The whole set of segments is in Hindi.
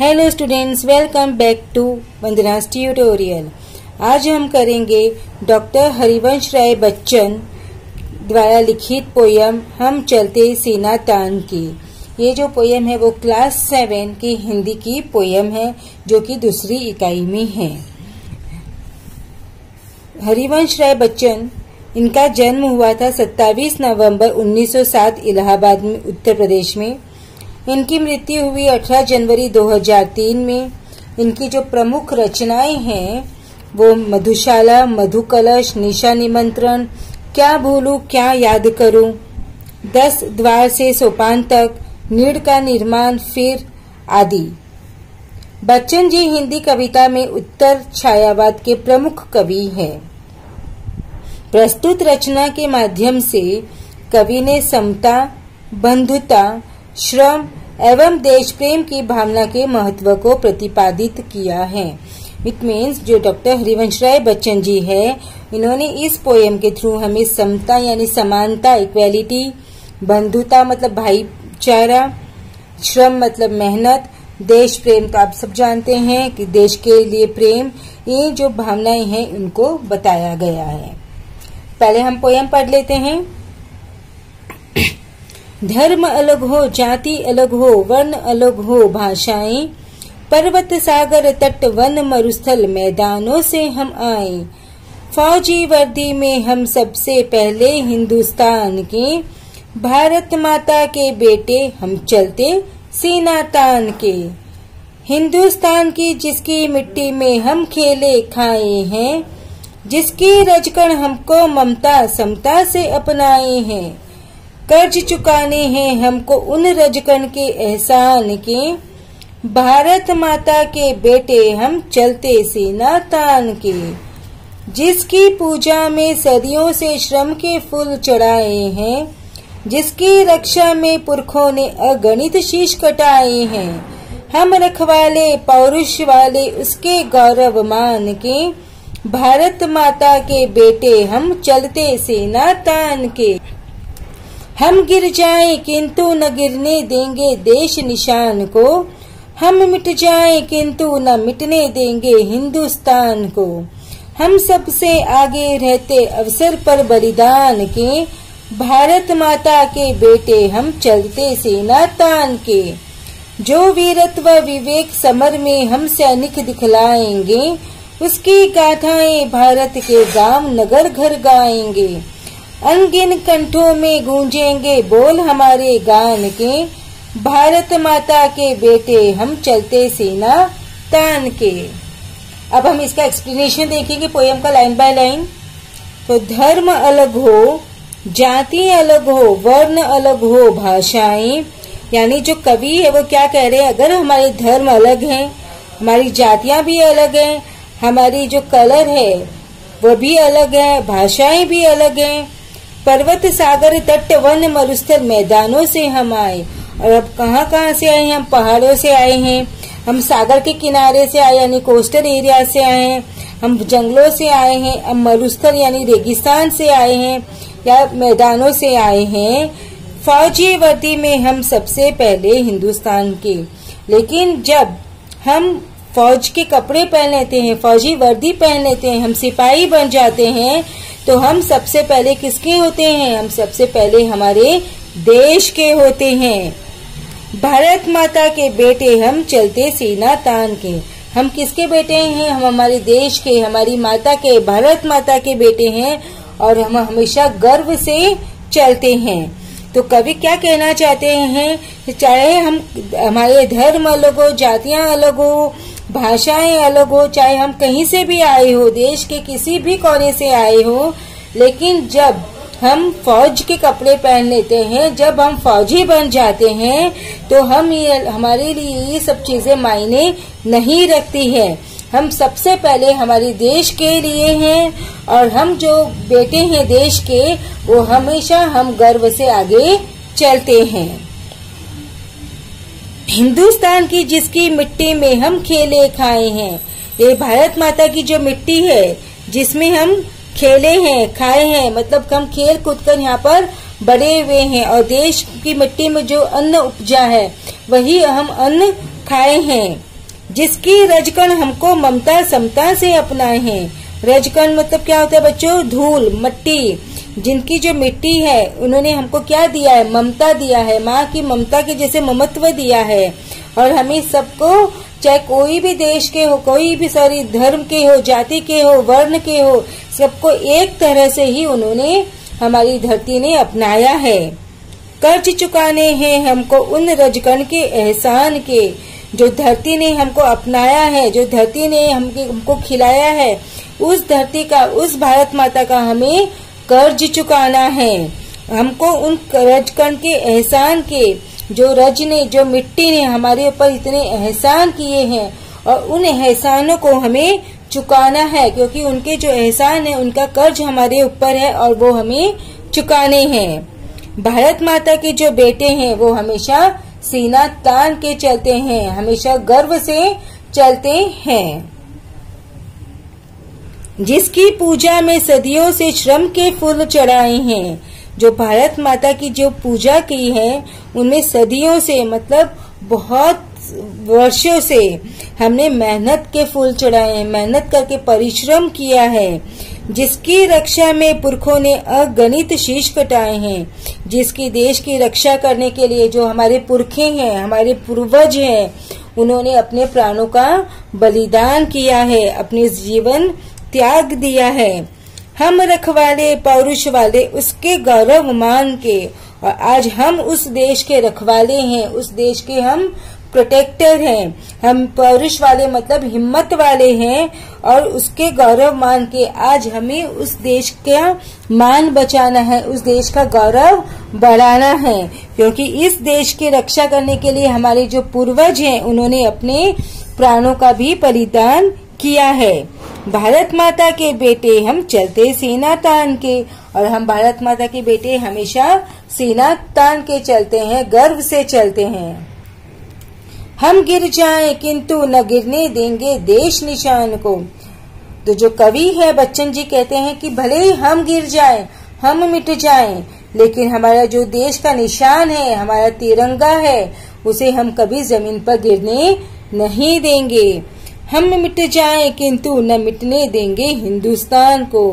Hello students, welcome back to Vandana's tutorial. आज हम करेंगे डॉक्टर हरिवंश राय बच्चन द्वारा लिखित पोयम हम चलते सीना तान की। ये जो पोयम है वो क्लास 7 की हिंदी की पोयम है जो कि दूसरी इकाई में है। हरिवंश राय बच्चन, इनका जन्म हुआ था 27 नवंबर 1907 इलाहाबाद में, उत्तर प्रदेश में। इनकी मृत्यु हुई 18 जनवरी 2003 में। इनकी जो प्रमुख रचनाएं हैं वो मधुशाला, मधुकलश, निशा निमंत्रण, क्या भूलूं क्या याद करूं, 10 द्वार से सोपान तक, नीड़ का निर्माण, फिर आदि। बच्चन जी हिंदी कविता में उत्तर छायावाद के प्रमुख कवि हैं। प्रस्तुत रचना के माध्यम से कवि ने समता, बंधुता, श्रम एवं देश प्रेम की भावना के महत्व को प्रतिपादित किया है। इट मीन्स जो डॉक्टर हरिवंश राय बच्चन जी है, इन्होंने इस पोयम के थ्रू हमें समता यानी समानता, इक्वेलिटी, बंधुता मतलब भाईचारा, श्रम मतलब मेहनत, देश प्रेम तो आप सब जानते हैं कि देश के लिए प्रेम, ये जो भावनाएं हैं उनको बताया गया है। पहले हम पोयम पढ़ लेते हैं। धर्म अलग हो, जाति अलग हो, वर्ण अलग हो, भाषाएं, पर्वत सागर तट वन मरुस्थल मैदानों से हम आए। फौजी वर्दी में हम सबसे पहले हिंदुस्तान के, भारत माता के बेटे हम चलते सीना तान के। हिंदुस्तान की जिसकी मिट्टी में हम खेले खाए हैं, जिसकी रजकण हमको ममता समता से अपनाए हैं। कर्ज चुकाने हैं हमको उन रजकण के एहसान के, भारत माता के बेटे हम चलते सीना तान के। जिसकी पूजा में सदियों से श्रम के फूल चढ़ाए हैं, जिसकी रक्षा में पुरखों ने अगणित शीश कटाए हैं। हम रखवाले पौरुष वाले उसके गौरव मान के, भारत माता के बेटे हम चलते सीना तान के। हम गिर जाएं किंतु न गिरने देंगे देश निशान को, हम मिट जाएं किंतु न मिटने देंगे हिंदुस्तान को। हम सबसे आगे रहते अवसर पर बलिदान के, भारत माता के बेटे हम चलते सीना तान के। जो वीरत्व विवेक समर में हम सैनिक दिखलाएंगे, उसकी गाथाएं भारत के गांव नगर घर गाएंगे। अनगिन कंठों में गूंजेंगे बोल हमारे गान के, भारत माता के बेटे हम चलते सीना तान के। अब हम इसका एक्सप्लेनेशन देखेंगे पोयम का लाइन बाय लाइन। तो धर्म अलग हो, जाति अलग हो, वर्ण अलग हो, भाषाएं, यानी जो कवि है वो क्या कह रहे हैं, अगर हमारे धर्म अलग हैं, हमारी जातियां भी अलग हैं, हमारी जो कलर है वो भी अलग है, भाषाएं भी अलग हैं, पर्वत सागर तट वन मरुस्थल मैदानों से हम आए। और अब कहाँ से आए हैं, हम पहाड़ों से आए हैं, हम सागर के किनारे से आए यानी कोस्टल एरिया से आए हैं, हम जंगलों से आए हैं, हम मरुस्थल यानी रेगिस्तान से आए हैं या मैदानों से आए हैं। फौजी वर्दी में हम सबसे पहले हिंदुस्तान के, लेकिन जब हम फौज के कपड़े पहन लेते हैं, फौजी वर्दी पहन लेते हैं, हम सिपाही बन जाते हैं, तो हम सबसे पहले किसके होते हैं, हम सबसे पहले हमारे देश के होते हैं। भारत माता के बेटे हम चलते सीना तान के। हम किसके बेटे हैं, हम हमारे देश के, हमारी माता के, भारत माता के बेटे हैं और हम हमेशा गर्व से चलते हैं। तो कवि क्या कहना चाहते हैं, चाहे हम हमारे धर्म अलग हो, जातियां अलग हो, भाषाएं अलग हो, चाहे हम कहीं से भी आए हो, देश के किसी भी कोने से आए हो, लेकिन जब हम फौज के कपड़े पहन लेते हैं, जब हम फौजी बन जाते हैं, तो हमारे लिए ये सब चीजें मायने नहीं रखती है। हम सबसे पहले हमारे देश के लिए हैं और हम जो बेटे हैं देश के, वो हमेशा हम गर्व से आगे चलते हैं। हिंदुस्तान की जिसकी मिट्टी में हम खेले खाए हैं, ये भारत माता की जो मिट्टी है जिसमें हम खेले हैं खाए हैं, मतलब हम खेल कूद कर यहाँ पर बड़े हुए हैं, और देश की मिट्टी में जो अन्न उपजा है वही हम अन्न खाए हैं। जिसकी रजकण हमको ममता समता से अपनाए हैं। रजकण मतलब क्या होता है बच्चों? धूल, मट्टी। जिनकी जो मिट्टी है उन्होंने हमको क्या दिया है? ममता दिया है, माँ की ममता के जैसे ममत्व दिया है। और हमें सबको, चाहे कोई भी देश के हो, कोई भी धर्म के हो, जाति के हो, वर्ण के हो, सबको एक तरह से ही उन्होंने, हमारी धरती ने अपनाया है। कर्ज चुकाने हैं हमको उन रजकण के एहसान के, जो धरती ने हमको अपनाया है, जो धरती ने हमको खिलाया है, उस धरती का, उस भारत माता का हमें कर्ज चुकाना है। हमको उन रजकण के एहसान के, जो रज ने, जो मिट्टी ने हमारे ऊपर इतने एहसान किए हैं, और उन एहसानों को हमें चुकाना है, क्योंकि उनके जो एहसान है उनका कर्ज हमारे ऊपर है और वो हमें चुकाने हैं। भारत माता के जो बेटे हैं वो हमेशा सीना तान के चलते हैं, हमेशा गर्व से चलते हैं। जिसकी पूजा में सदियों से श्रम के फूल चढ़ाए हैं। जो भारत माता की जो पूजा की है उनमें सदियों से, मतलब बहुत वर्षों से हमने मेहनत के फूल चढ़ाए हैं, मेहनत करके परिश्रम किया है। जिसकी रक्षा में पुरखों ने अगणित शीश कटाए हैं। जिसकी देश की रक्षा करने के लिए जो हमारे पुरखे हैं, हमारे पूर्वज हैं, उन्होंने अपने प्राणों का बलिदान किया है, अपने जीवन त्याग दिया है। हम रखवाले पौरुष वाले उसके गौरव मान के, और आज हम उस देश के रखवाले हैं, उस देश के हम प्रोटेक्टर हैं। हम पौरुष वाले मतलब हिम्मत वाले हैं, और उसके गौरव मान के आज हमें उस देश का मान बचाना है, उस देश का गौरव बढ़ाना है। क्योंकि इस देश की रक्षा करने के लिए हमारे जो पूर्वज हैं उन्होंने अपने प्राणों का भी बलिदान किया है। भारत माता के बेटे हम चलते सीना तान के, और हम भारत माता के बेटे हमेशा सीना तान के चलते हैं, गर्व से चलते हैं। हम गिर जाएं किंतु न गिरने देंगे देश निशान को। तो जो कवि है बच्चन जी कहते हैं कि भले ही हम गिर जाएं, हम मिट जाएं, लेकिन हमारा जो देश का निशान है, हमारा तिरंगा है, उसे हम कभी जमीन पर गिरने नहीं देंगे। हम मिट जाएं किंतु न मिटने देंगे हिंदुस्तान को।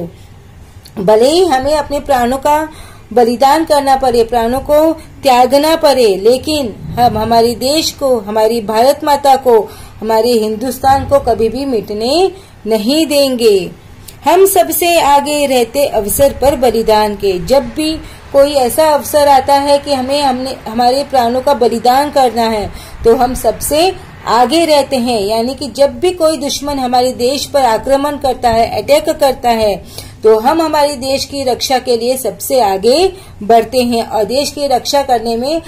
भले ही हमें अपने प्राणों का बलिदान करना पड़े, प्राणों को त्यागना पड़े, लेकिन हम हमारे देश को, हमारी भारत माता को, हमारे हिंदुस्तान को कभी भी मिटने नहीं देंगे। हम सबसे आगे रहते अवसर पर बलिदान के। जब भी कोई ऐसा अवसर आता है कि हमने हमारे प्राणों का बलिदान करना है, तो हम सबसे आगे रहते हैं। यानी कि जब भी कोई दुश्मन हमारे देश पर आक्रमण करता है, अटैक करता है, तो हम हमारे देश की रक्षा के लिए सबसे आगे बढ़ते हैं, और देश की रक्षा करने में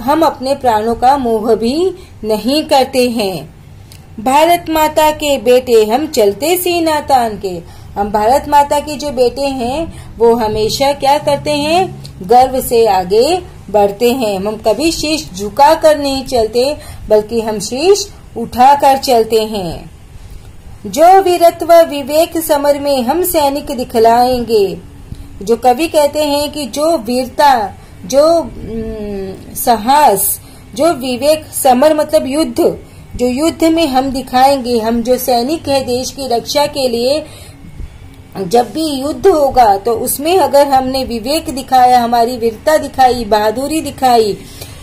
हम अपने प्राणों का मोह भी नहीं करते हैं। भारत माता के बेटे हम चलते सीना तान के। हम भारत माता के जो बेटे हैं वो हमेशा क्या करते हैं? गर्व से आगे बढ़ते हैं। हम कभी शीश झुका कर नहीं चलते, बल्कि हम शीश उठा कर चलते हैं। जो वीरत्व विवेक समर में हम सैनिक दिखलाएंगे। जो कवि कहते हैं कि जो वीरता, जो साहस, जो विवेक, समर मतलब युद्ध, जो युद्ध में हम दिखाएंगे, हम जो सैनिक है देश की रक्षा के लिए, जब भी युद्ध होगा तो उसमें अगर हमने विवेक दिखाया, हमारी वीरता दिखाई, बहादुरी दिखाई,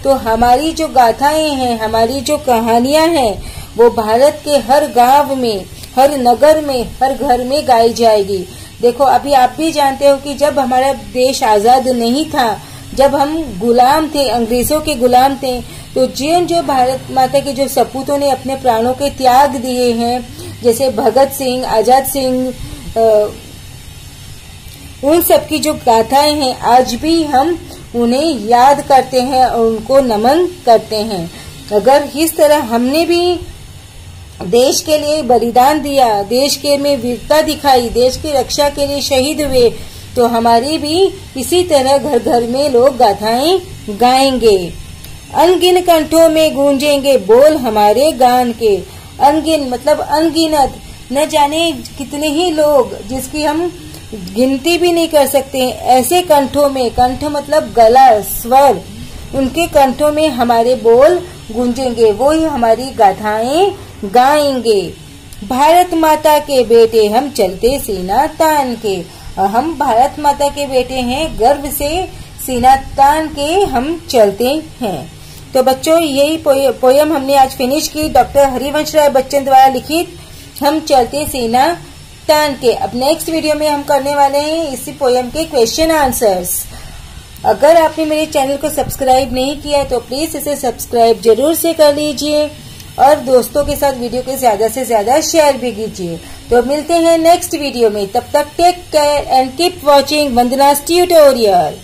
तो हमारी जो गाथाएं हैं, हमारी जो कहानियां हैं, वो भारत के हर गांव में, हर नगर में, हर घर में गाई जाएगी। देखो, अभी आप भी जानते हो कि जब हमारा देश आजाद नहीं था, जब हम गुलाम थे, अंग्रेजों के गुलाम थे, तो जो भारत माता के जो सपूतों ने अपने प्राणों के त्याग दिए हैं, जैसे भगत सिंह, आजाद सिंह, उन सब की जो गाथाएं हैं, आज भी हम उन्हें याद करते हैं और उनको नमन करते हैं। अगर इस तरह हमने भी देश के लिए बलिदान दिया, देश के में वीरता दिखाई, देश की रक्षा के लिए शहीद हुए, तो हमारी भी इसी तरह घर घर में लोग गाथाएं गाएंगे। अनगिन कंठों में गूंजेंगे बोल हमारे गान के। अनगिन मतलब अनगिनत, न जाने कितने ही लोग, जिसकी हम गिनती भी नहीं कर सकते हैं, ऐसे कंठों में, कंठ मतलब गला, स्वर, उनके कंठों में हमारे बोल गूंजेंगे, वो ही हमारी गाथाएं गाएंगे। भारत माता के बेटे हम चलते सीना तान के। हम भारत माता के बेटे हैं, गर्व से सीना तान के हम चलते हैं। तो बच्चों यही पोयम हमने आज फिनिश की, डॉक्टर हरिवंश राय बच्चन द्वारा लिखित हम चलते सीना तान के। अब नेक्स्ट वीडियो में हम करने वाले हैं इसी पोयम के क्वेश्चन आंसर्स। अगर आपने मेरे चैनल को सब्सक्राइब नहीं किया तो प्लीज इसे सब्सक्राइब जरूर से कर लीजिए और दोस्तों के साथ वीडियो को ज्यादा से ज्यादा शेयर भी कीजिए। तो मिलते हैं नेक्स्ट वीडियो में, तब तक take care and keep watching Vandana's tutorial.